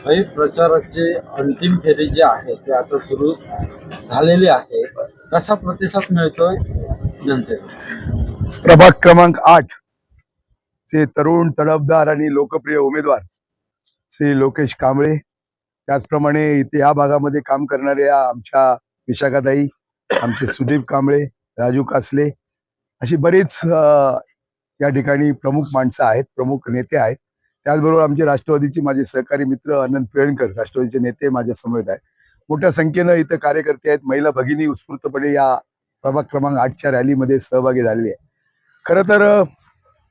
काही प्रचाराची अंतिम फेरी जी आहे ती आता सुरू झालेली आहे. कसा प्रतिसाद मिळतोय जनतेला? प्रभाग क्रमांक 8 चे तरुण तडफदार आणि लोकप्रिय उमेदवार श्री लोकेश कांबळे, त्याचप्रमाणे इथे या भागामध्ये काम करणाऱ्या आमच्या विशाखाताई, आमचे सुदीप कांबळे, राजू कासले, अशी बरीच या ठिकाणी प्रमुख माणसं आहेत, प्रमुख नेते आहेत. त्याचबरोबर आमचे राष्ट्रवादीचे माझे सहकारी मित्र अनंत पेळणकर, राष्ट्रवादीचे नेते माझ्या समवेत आहेत. मोठ्या संख्येनं इथं कार्यकर्ते आहेत. महिला भगिनी उत्स्फूर्तपणे या प्रभाग क्रमांक 8च्या रॅलीमध्ये सहभागी झालेली आहे. खरं तर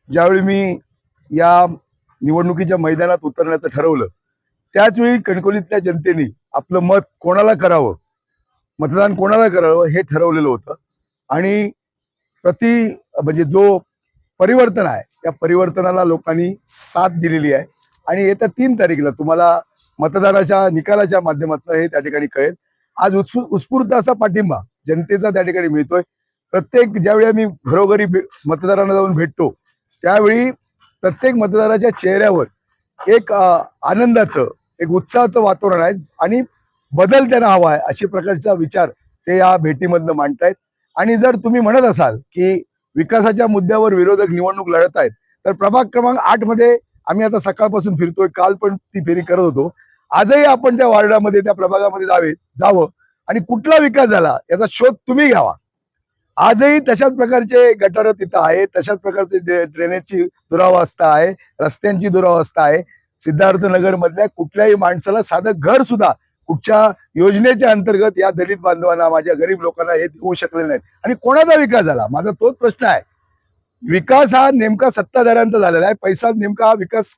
ज्यावेळी मी या निवडणुकीच्या मैदानात उतरण्याचं ठरवलं, त्याचवेळी कणकवलीतल्या जनतेने आपलं मत कोणाला करावं, मतदान कोणाला करावं हे ठरवलेलं होतं. आणि म्हणजे जो परिवर्तन आहे त्या परिवर्तनाला लोकांनी साथ दिलेली आहे. आणि येत्या 3 तारखेला तुम्हाला मतदानाच्या निकालाच्या माध्यमातून हे त्या ठिकाणी कळेल. आज उत्स्फूर्त असा पाठिंबा जनतेचा त्या ठिकाणी मिळतोय. प्रत्येक ज्यावेळी आम्ही घरोघरी मतदारांना जाऊन भेटतो, त्यावेळी प्रत्येक मतदाराच्या चेहऱ्यावर एक आनंदाचं, एक उत्साहाचं वातावरण आहे आणि बदल त्यांना हवा आहे अशा प्रकारचा विचार ते या भेटीमधनं मांडतायत. आणि जर तुम्ही म्हणत असाल की विकासाच्या मुद्द्यावर विरोधक निवडणूक लढत आहेत, तर प्रभाग क्रमांक 8 मध्ये आम्ही आता सकाळपासून फिरतोय, काल पण ती फेरी करत होतो. आजही आपण त्या वार्डामध्ये, त्या प्रभागामध्ये जावं आणि कुठला विकास झाला याचा शोध तुम्ही घ्यावा. आजही तशाच प्रकारचे गटार तिथं आहे, तशाच प्रकारचे ड्रेनेजची दुरावस्था आहे, रस्त्यांची दुरावस्था आहे. सिद्धार्थनगर मधल्या कुठल्याही माणसाला साधं घर सुद्धा कुठच्या योजनेच्या अंतर्गत या दलित बांधवांना, माझ्या गरीब लोकांना हे देऊ शकले नाहीत. आणि कोणाचा विकास झाला, माझा तोच प्रश्न आहे. विकास हा नेमका सत्ताधाऱ्यांचा झालेला आहे, पैसा नेमका हा विकास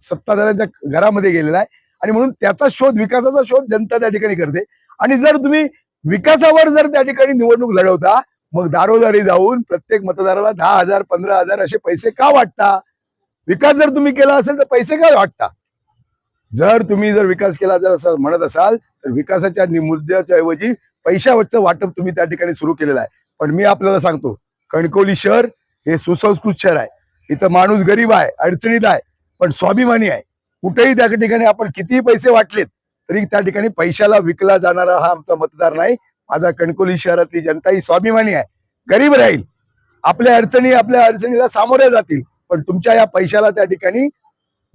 सत्ताधाऱ्यांच्या घरामध्ये गेलेला आहे. आणि म्हणून त्याचा शोध, विकासाचा शोध जनता त्या ठिकाणी करते. आणि जर तुम्ही विकासावर जर त्या ठिकाणी निवडणूक लढवता, मग दारोदारी जाऊन प्रत्येक मतदाराला 10,000 15,000 असे पैसे का वाटता? विकास जर तुम्ही केला असेल तर पैसे का वाटता? जर तुम्ही विकास केला जर असं म्हणत असाल, तर विकासाच्या मुद्द्याच्या ऐवजी पैशावरचं वाटप तुम्ही त्या ठिकाणी सुरू केलेलं आहे. पण मी आपल्याला सांगतो, कणकवली शहर हे सुसंस्कृत शहर आहे. इथं माणूस गरीब आहे, अडचणीत आहे, पण स्वाभिमानी आहे. कुठेही त्या ठिकाणी आपण कितीही पैसे वाटलेत तरी त्या ठिकाणी पैशाला विकला जाणारा हा आमचा मतदार नाही. माझा कणकवली शहरातली जनता ही स्वाभिमानी आहे, गरीब राहील, आपल्या अडचणीला सामोरे जातील, पण तुमच्या या पैशाला त्या ठिकाणी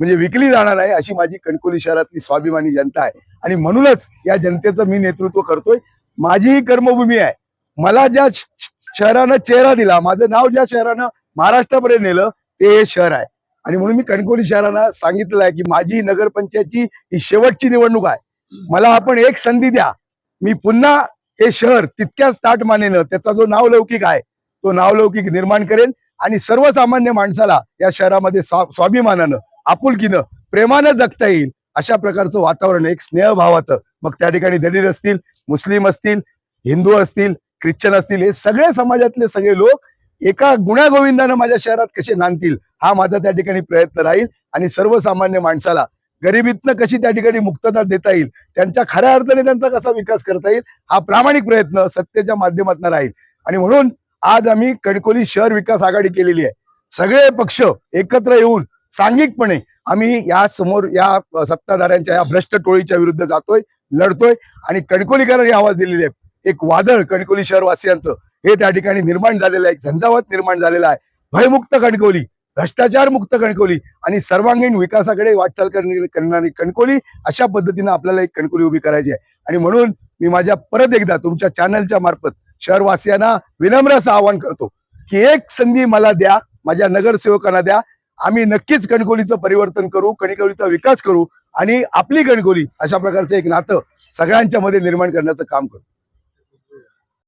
म्हणजे विकली जाणार नाही, अशी माझी कणकवली शहरातली स्वाभिमानी जनता आहे. आणि म्हणूनच या जनतेचं मी नेतृत्व करतोय. माझी ही कर्मभूमी आहे. मला ज्या शहरानं चेहरा दिला, माझं नाव ज्या शहरानं महाराष्ट्रापर्यंत नेलं, ते हे शहर आहे. आणि म्हणून मी कणकवली शहराला सांगितलं आहे की माझी नगरपंचायतची ही शेवटची निवडणूक आहे. मला आपण एक संधी द्या, मी पुन्हा हे शहर तितक्याच ताटमानेनं त्याचा जो नावलौकिक आहे तो नावलौकिक निर्माण करेन. आणि सर्वसामान्य माणसाला या शहरामध्ये स्वाभिमानानं, आपुलकीनं, प्रेमानं जगता येईल अशा प्रकारचं वातावरण, एक स्नेहभावाचं. मग त्या ठिकाणी दलित असतील, मुस्लिम असतील, हिंदू असतील, ख्रिश्चन असतील, हे सगळे समाजातले सगळे लोक एका गुण्यागोविंदानं माझ्या शहरात कसे नांदतील, हा माझा त्या ठिकाणी प्रयत्न राहील. आणि सर्वसामान्य माणसाला गरिबीतनं कशी त्या ठिकाणी मुक्तता देता येईल, त्यांच्या खऱ्या अर्थाने त्यांचा कसा विकास करता येईल, हा प्रामाणिक प्रयत्न सत्तेच्या माध्यमातून राहील. आणि म्हणून आज आम्ही कणकवली शहर विकास आघाडी केलेली आहे. सगळे पक्ष एकत्र येऊन सांघिकपणे आम्ही या समोर या सत्ताधाऱ्यांच्या या भ्रष्ट टोळीच्या विरुद्ध जातोय, लढतोय. आणि कणकवलीकरांनी आवाज दिलेले आहे. एक वादळ कणकवली शहरवासियांचं हे त्या ठिकाणी निर्माण झालेलं आहे, एक झंझावात निर्माण झालेला आहे. भयमुक्त कणकवली, भ्रष्टाचार मुक्त कणकवली आणि सर्वांगीण विकासाकडे वाटचाल करणारी कणकवली, अशा पद्धतीने आपल्याला एक कणकवली उभी करायची आहे. आणि म्हणून मी माझ्या परत एकदा तुमच्या चॅनलच्या मार्फत शहरवासियांना विनम्र असं आवाहन करतो की एक संधी मला द्या, माझ्या नगरसेवकांना द्या. आम्ही नक्कीच कणकवलीचं परिवर्तन करू, कणकवलीचा विकास करू आणि आपली कणकवली अशा प्रकारचं एक नातं सगळ्यांच्या मध्ये निर्माण करण्याचं काम करू.